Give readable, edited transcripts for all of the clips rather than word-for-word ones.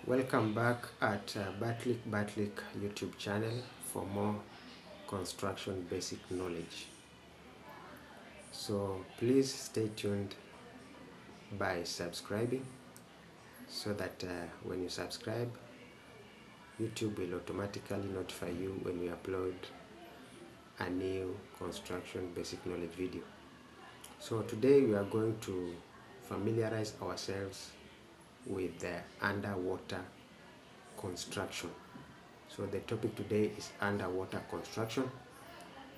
Welcome back at BartlikBartlik YouTube channel for more construction basic knowledge. So please stay tuned by subscribing so that when you subscribe, YouTube will automatically notify you when we upload a new construction basic knowledge video. So today we are going to familiarize ourselves with the underwater construction. So the topic today is underwater construction,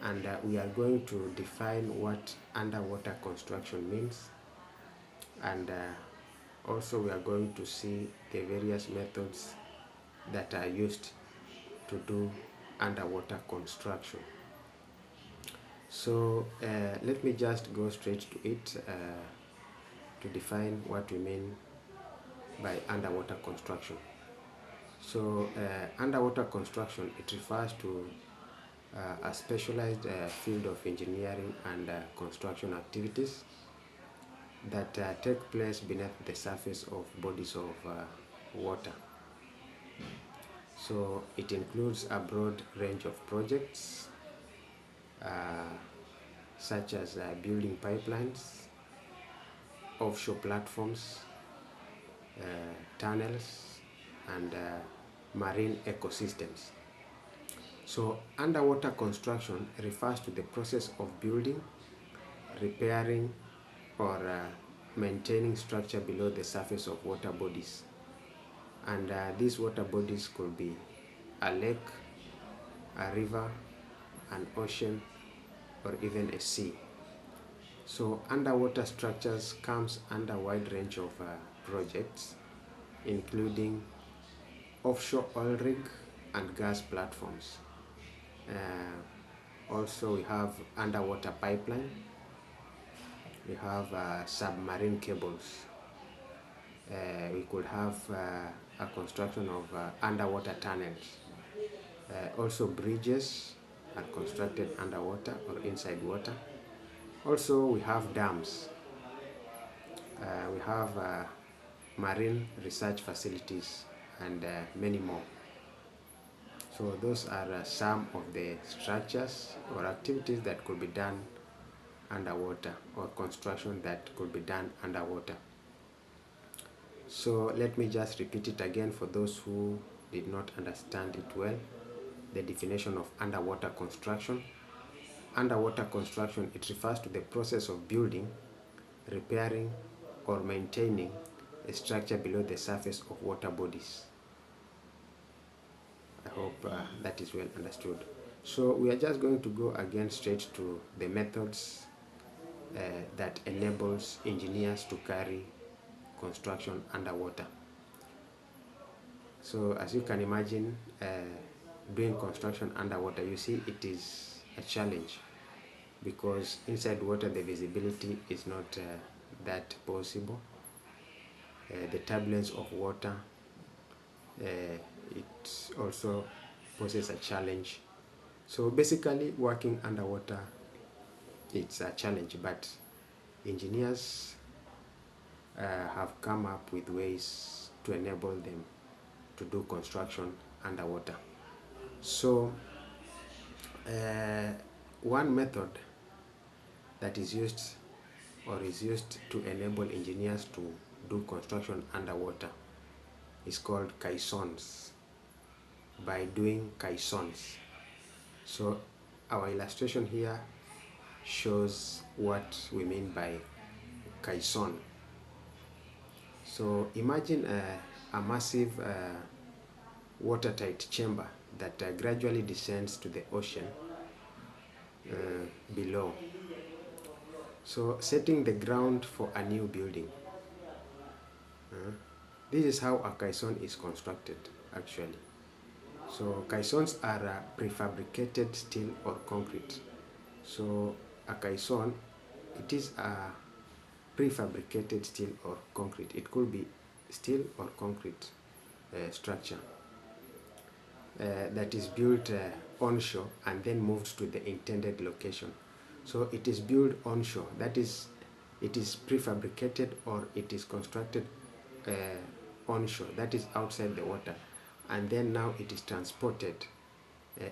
and we are going to define what underwater construction means, and also we are going to see the various methods that are used to do underwater construction. So let me just go straight to it to define what we mean by underwater construction. So underwater construction, it refers to a specialized field of engineering and construction activities that take place beneath the surface of bodies of water. So it includes a broad range of projects such as building pipelines, offshore platforms, tunnels, and marine ecosystems. So underwater construction refers to the process of building, repairing, or maintaining structure below the surface of water bodies. And these water bodies could be a lake, a river, an ocean, or even a sea. So underwater structures comes under a wide range of projects, including offshore oil rig and gas platforms. Also we have underwater pipeline, we have submarine cables, we could have a construction of underwater tunnels. Also bridges are constructed underwater or inside water. Also we have dams, we have marine research facilities, and many more. So those are some of the structures or activities that could be done underwater, or construction that could be done underwater. So let me just repeat it again for those who did not understand it well. The definition of underwater construction. Underwater construction, it refers to the process of building, repairing, or maintaining a structure below the surface of water bodies. I hope that is well understood. So we are just going to go again straight to the methods that enables engineers to carry construction underwater. So as you can imagine, doing construction underwater, you see it is a challenge, because inside water the visibility is not that possible. The turbulence of water, it also poses a challenge. So basically working underwater, it's a challenge, but engineers have come up with ways to enable them to do construction underwater. So one method that is used to enable engineers to do construction underwater is called caissons, by doing caissons. So our illustration here shows what we mean by caisson. So imagine a massive watertight chamber that gradually descends to the ocean below. So setting the ground for a new building. This is how a caisson is constructed actually. So caissons are prefabricated steel or concrete. So a caisson, it is a prefabricated steel or concrete. It could be steel or concrete structure that is built onshore and then moved to the intended location. So it is built onshore, that is, it is prefabricated, or it is constructed onshore, that is outside the water, and then now it is transported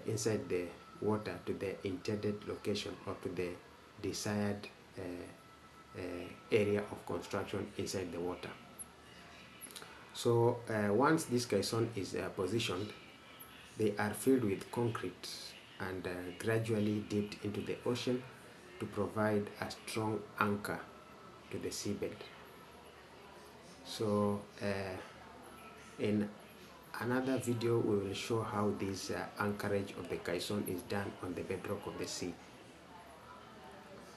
inside the water to the intended location or to the desired area of construction inside the water. So once this caisson is positioned, they are filled with concrete and gradually dipped into the ocean to provide a strong anchor to the seabed. So in another video we will show how this anchorage of the caisson is done on the bedrock of the sea.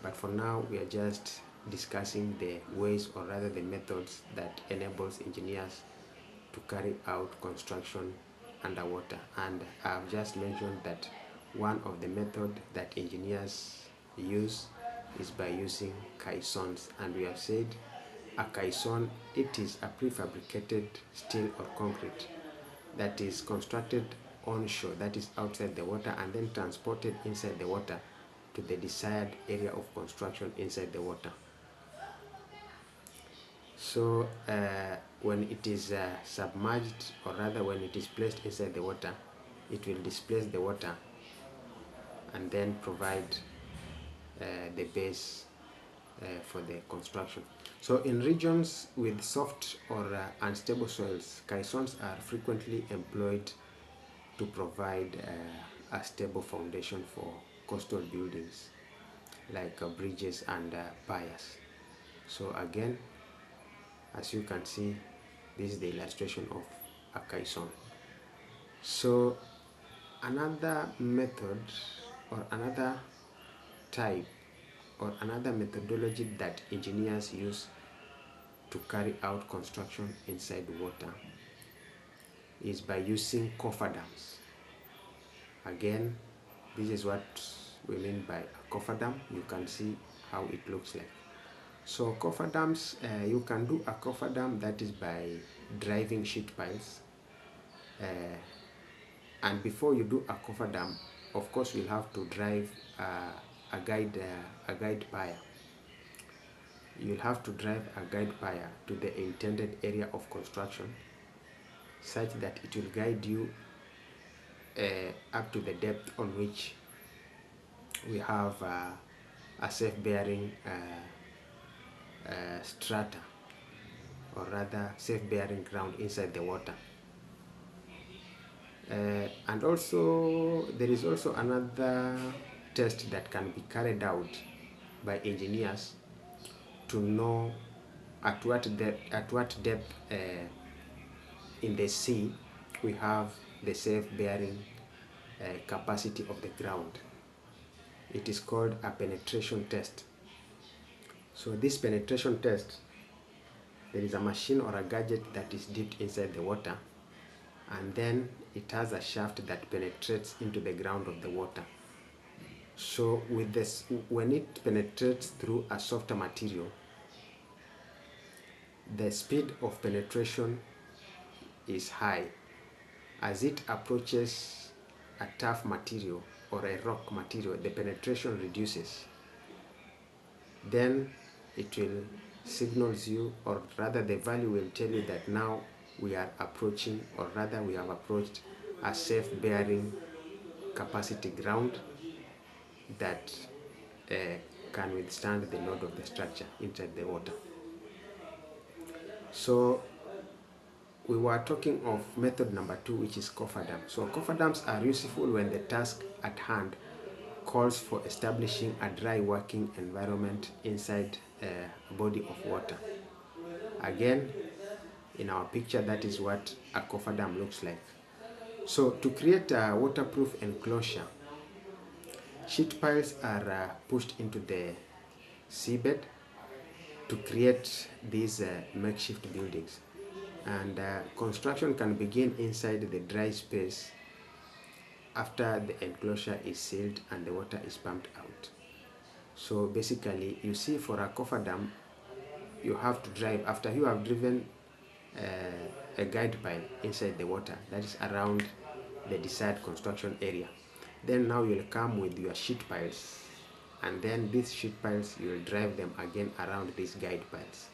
But for now we are just discussing the ways, or rather the methods, that enables engineers to carry out construction underwater. And I've just mentioned that one of the methods that engineers use is by using caissons, and we have said a caisson, it is a prefabricated steel or concrete that is constructed onshore, that is outside the water, and then transported inside the water to the desired area of construction inside the water. So when it is submerged, or rather when it is placed inside the water, it will displace the water and then provide the base for the construction. So in regions with soft or unstable soils, caissons are frequently employed to provide a stable foundation for coastal buildings like bridges and piers. So again, as you can see, this is the illustration of a caisson. So another method, or another type, or another methodology that engineers use to carry out construction inside water is by using cofferdams. Again, this is what we mean by a cofferdam. You can see how it looks like. So cofferdams, you can do a cofferdam that is by driving sheet piles. And before you do a cofferdam, of course you'll have to drive a guide pier. You'll have to drive a guide pier to the intended area of construction, such that it will guide you up to the depth on which we have a safe bearing strata, or rather safe bearing ground inside the water. And also there is also another test that can be carried out by engineers to know at what depth in the sea we have the safe bearing capacity of the ground. It is called a penetration test. So this penetration test, there is a machine or a gadget that is dipped inside the water, and then it has a shaft that penetrates into the ground of the water. So with this, when it penetrates through a softer material, the speed of penetration is high. As it approaches a tough material or a rock material, the penetration reduces. Then it will signals you, or rather the value will tell you that now we are approaching, or rather we have approached a safe bearing capacity ground that can withstand the load of the structure inside the water. So we were talking of method number 2, which is cofferdam. So cofferdams are useful when the task at hand calls for establishing a dry working environment inside a body of water. Again, in our picture, that is what a cofferdam looks like. So to create a waterproof enclosure, sheet piles are pushed into the seabed to create these makeshift buildings, and construction can begin inside the dry space after the enclosure is sealed and the water is pumped out. So basically, you see, for a cofferdam, you have to drive, after you have driven a guide pile inside the water, that is around the desired construction area, then now you'll come with your sheet piles, and then these sheet piles, you will drive them again around these guide piles.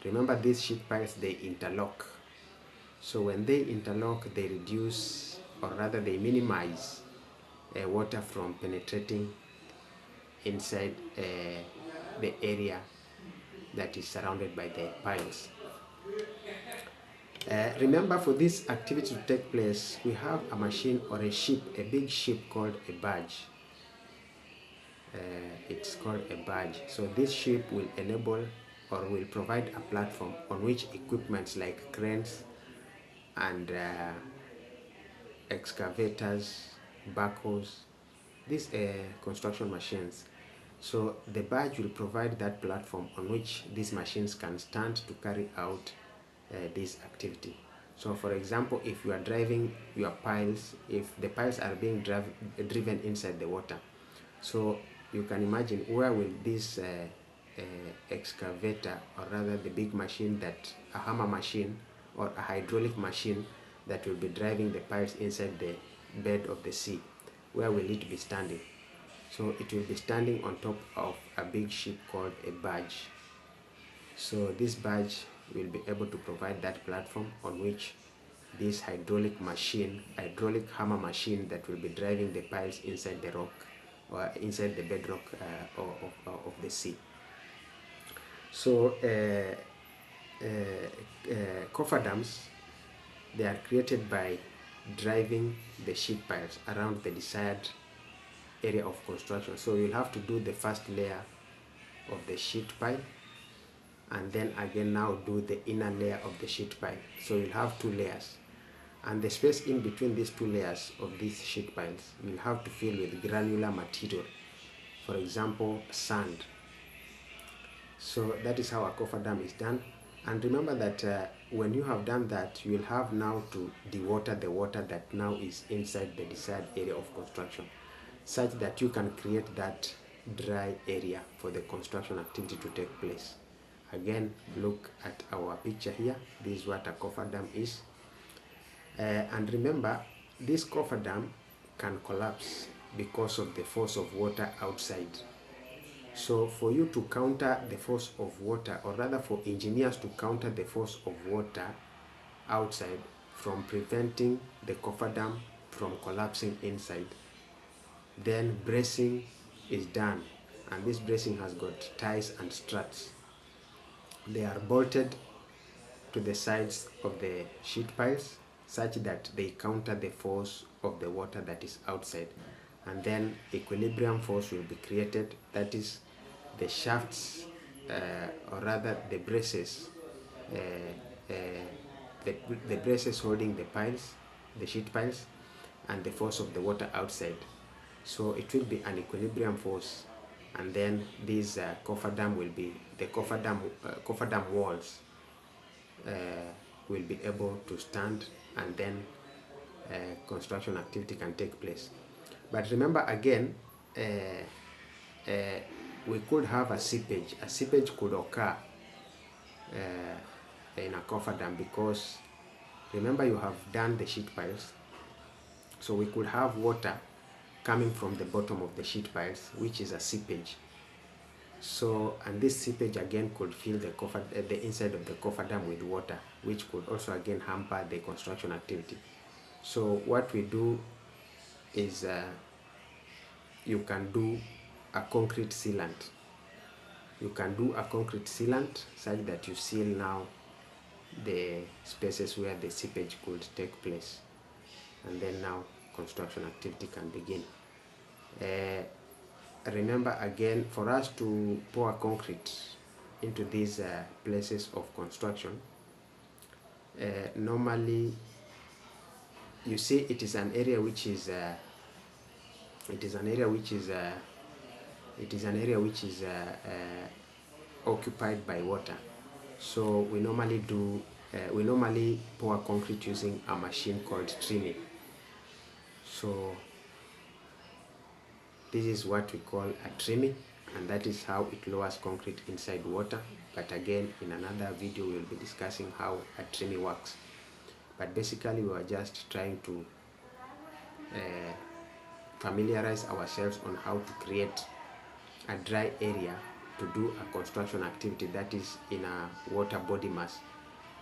Remember, these sheet piles, they interlock. So when they interlock, they reduce, or rather they minimize water from penetrating inside the area that is surrounded by the piles. Remember, for this activity to take place, we have a machine or a ship, a big ship called a barge. It's called a barge. So this ship will enable or will provide a platform on which equipments like cranes and excavators, backhoes, these construction machines. So the barge will provide that platform on which these machines can stand to carry out this activity. So for example, if you are driving your piles, if the piles are being driven inside the water, so you can imagine where will this excavator, or rather the big machine, that a hammer machine or a hydraulic machine that will be driving the piles inside the bed of the sea, where will it be standing? So it will be standing on top of a big ship called a barge. So this barge will be able to provide that platform on which this hydraulic hammer machine that will be driving the piles inside the rock or inside the bedrock of the sea. So cofferdams, they are created by driving the sheet piles around the desired area of construction. So you'll have to do the first layer of the sheet pile, and then again now do the inner layer of the sheet pile. So you'll have two layers, and the space in between these two layers of these sheet piles you'll have to fill with granular material, for example sand. So that is how a cofferdam is done. And remember that when you have done that, you will have now to dewater the water that now is inside the desired area of construction, such that you can create that dry area for the construction activity to take place. Again, look at our picture here. This is what a cofferdam is. And remember, this cofferdam can collapse because of the force of water outside. So for you to counter the force of water, or rather for engineers to counter the force of water outside from preventing the cofferdam from collapsing inside, then bracing is done. And this bracing has got ties and struts. They are bolted to the sides of the sheet piles such that they counter the force of the water that is outside, and then equilibrium force will be created. That is, the shafts or rather the braces, the braces holding the piles, the sheet piles, and the force of the water outside. So it will be an equilibrium force, and then these cofferdam will be the cofferdam walls will be able to stand, and then construction activity can take place. But remember again, we could have a seepage. A seepage could occur in a cofferdam because remember you have done the sheet piles. So we could have water coming from the bottom of the sheet piles, which is a seepage. So, and this seepage again could fill the inside of the cofferdam with water, which could also again hamper the construction activity. So what we do is you can do a concrete sealant. You can do a concrete sealant such that you seal now the spaces where the seepage could take place, and then now construction activity can begin. Remember again, for us to pour concrete into these places of construction, normally you see it is an area which is occupied by water. So we normally pour concrete using a machine called trimming. So this is what we call a trimming, and that is how it lowers concrete inside water. But again, in another video we will be discussing how a trimming works. But basically we are just trying to familiarize ourselves on how to create a dry area to do a construction activity that is in a water body mass.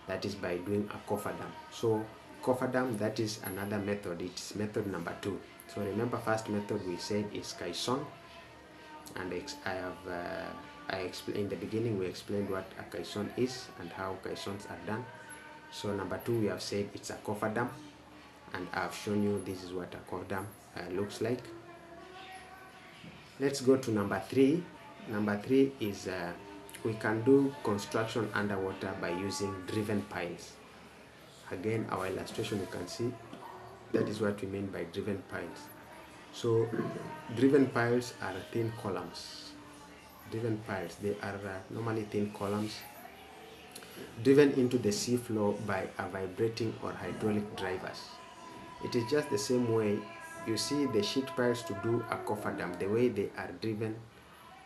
that is by doing a cofferdam. So cofferdam, that is another method. It's method number 2. So remember, first method we said is caisson, and I explained in the beginning, we explained what a caisson is and how caissons are done. So number 2, we have said it's a cofferdam, and I've shown you this is what a cofferdam looks like. Let's go to number 3. Number 3 is we can do construction underwater by using driven piles. Again, our illustration, you can see that is what we mean by driven piles. So driven piles are thin columns. Driven piles, they are normally thin columns driven into the sea floor by a vibrating or hydraulic drivers. It is just the same way you see the sheet piles to do a cofferdam. The way they are driven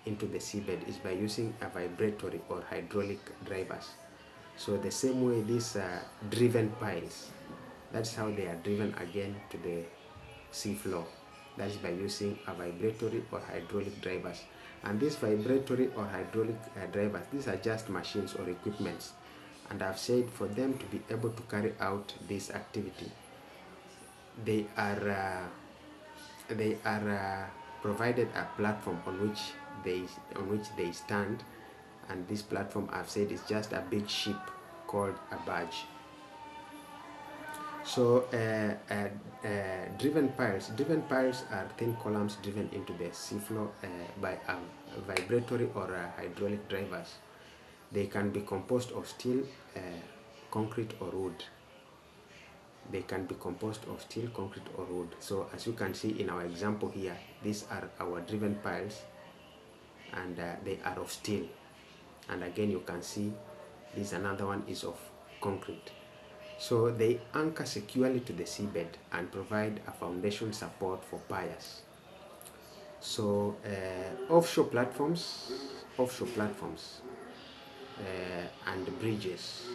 into the seabed is by using a vibratory or hydraulic drivers. So the same way these driven piles, that's how they are driven again to the sea floor. That is by using a vibratory or hydraulic drivers. And these vibratory or hydraulic drivers, these are just machines or equipments. And I've said for them to be able to carry out this activity, they are provided a platform on which they stand, and this platform, I've said, is just a big ship called a barge. So driven piles are thin columns driven into the seafloor by a vibratory or hydraulic drivers. They can be composed of steel, concrete, or wood. They can be composed of steel, concrete, or wood. So as you can see in our example here, these are our driven piles, and they are of steel. And again, you can see this another one is of concrete. So they anchor securely to the seabed and provide a foundation support for piers. So offshore platforms and bridges.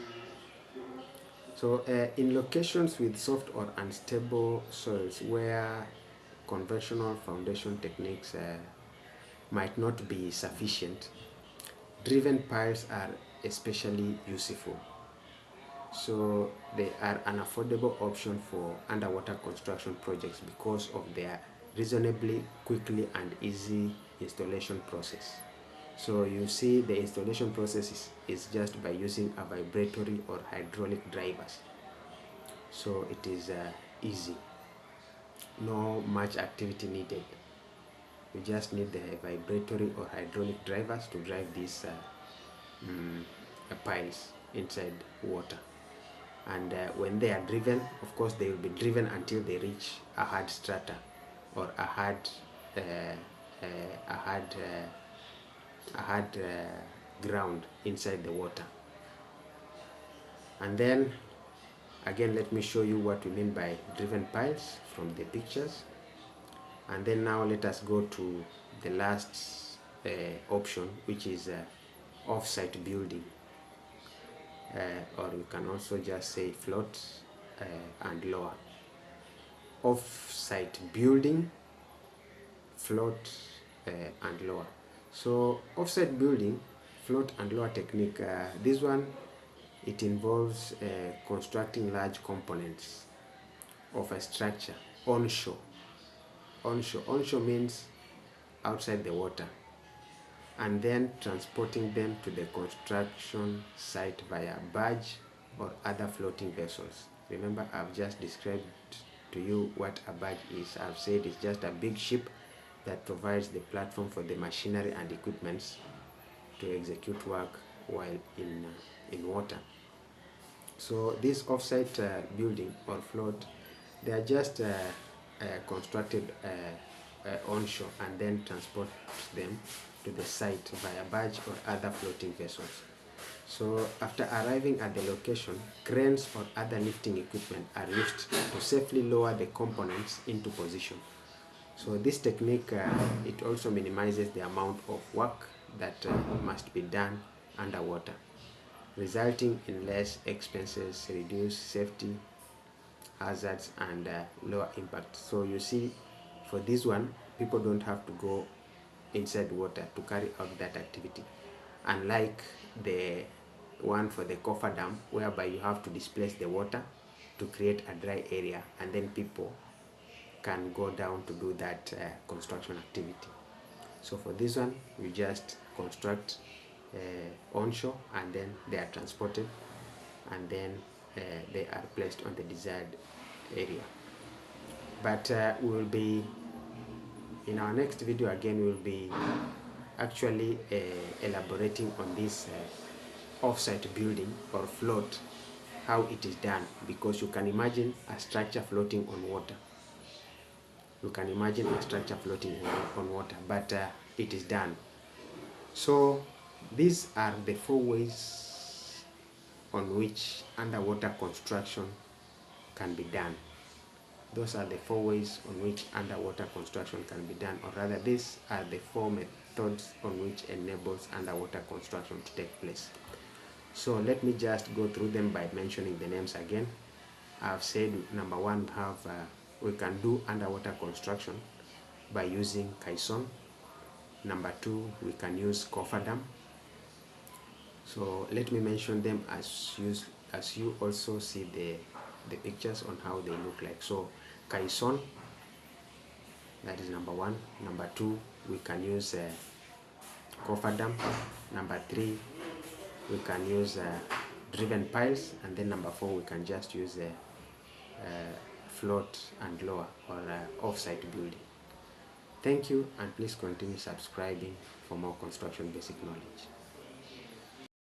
So in locations with soft or unstable soils where conventional foundation techniques might not be sufficient, driven piles are especially useful. So they are an affordable option for underwater construction projects because of their reasonably quickly and easy installation process. So you see the installation process is just by using a vibratory or hydraulic drivers. So it is easy, no much activity needed. You just need the vibratory or hydraulic drivers to drive these piles inside water. And when they are driven, of course, they will be driven until they reach a hard strata or a hard ground inside the water. And then again, let me show you what we mean by driven piles from the pictures. And then now let us go to the last option, which is off-site building. Or we can also just say float and lower. Off-site building, float and lower. So off-site building, float and lower technique, this one, it involves constructing large components of a structure onshore. Onshore means outside the water, and then transporting them to the construction site via barge or other floating vessels. Remember, I've just described to you what a barge is. I've said it's just a big ship that provides the platform for the machinery and equipments to execute work while in water. So this offsite building or float, they are just constructed onshore and then transport them to the site via barge or other floating vessels. So after arriving at the location, cranes or other lifting equipment are used to safely lower the components into position. So this technique, it also minimizes the amount of work that must be done underwater, resulting in less expenses, reduced safety hazards, and lower impact. So you see, for this one, people don't have to go inside water to carry out that activity, unlike the one for the coffer dam, whereby you have to displace the water to create a dry area, and then people can go down to do that construction activity. So for this one, you just construct onshore, and then they are transported, and then they are placed on the desired area. But we will be, in our next video again, we will be actually elaborating on this off-site building or float, how it is done, because you can imagine a structure floating on water. You can imagine a structure floating on water, but it is done. So these are the 4 ways on which underwater construction can be done. Those are the 4 ways on which underwater construction can be done, or rather these are the 4 methods on which enables underwater construction to take place. So let me just go through them by mentioning the names again. I've said number 1, we can do underwater construction by using caisson. Number 2, we can use coffer dam. So let me mention them as you also see the pictures on how they look like. So caisson, that is number 1. Number 2, we can use coffer dam. Number 3, we can use driven piles, and then number 4, we can just use float and lower, or off-site building. Thank you, and please continue subscribing for more construction basic knowledge.